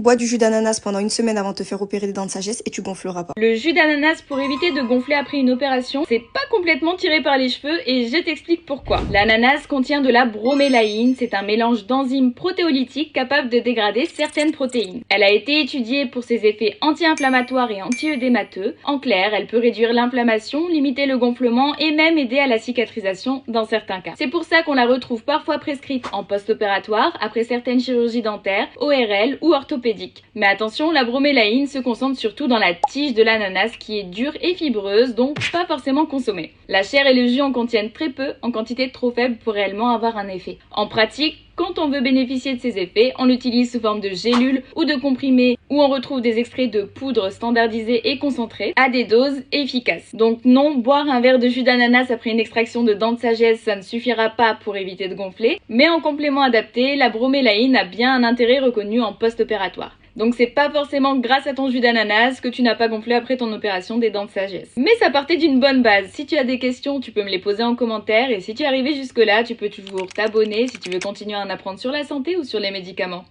Bois du jus d'ananas pendant une semaine avant de te faire opérer des dents de sagesse et tu gonfleras pas. Le jus d'ananas pour éviter de gonfler après une opération, c'est pas complètement tiré par les cheveux et je t'explique pourquoi. L'ananas contient de la bromélaïne, c'est un mélange d'enzymes protéolytiques capable de dégrader certaines protéines. Elle a été étudiée pour ses effets anti-inflammatoires et anti-œdémateux. En clair, elle peut réduire l'inflammation, limiter le gonflement et même aider à la cicatrisation dans certains cas. C'est pour ça qu'on la retrouve parfois prescrite en post-opératoire, après certaines chirurgies dentaires, ORL ou orthopédiques. Mais attention, la bromélaïne se concentre surtout dans la tige de l'ananas qui est dure et fibreuse, donc pas forcément consommée. La chair et le jus en contiennent très peu, en quantité trop faible pour réellement avoir un effet. En pratique, quand on veut bénéficier de ces effets, on l'utilise sous forme de gélules ou de comprimés, où on retrouve des extraits de poudre standardisés et concentrés à des doses efficaces. Donc non, boire un verre de jus d'ananas après une extraction de dents de sagesse, ça ne suffira pas pour éviter de gonfler, mais en complément adapté, la bromélaïne a bien un intérêt reconnu en post-opératoire. Donc c'est pas forcément grâce à ton jus d'ananas que tu n'as pas gonflé après ton opération des dents de sagesse. Mais ça partait d'une bonne base. Si tu as des questions, tu peux me les poser en commentaire et si tu es arrivé jusque là, tu peux toujours t'abonner si tu veux continuer à en apprendre sur la santé ou sur les médicaments.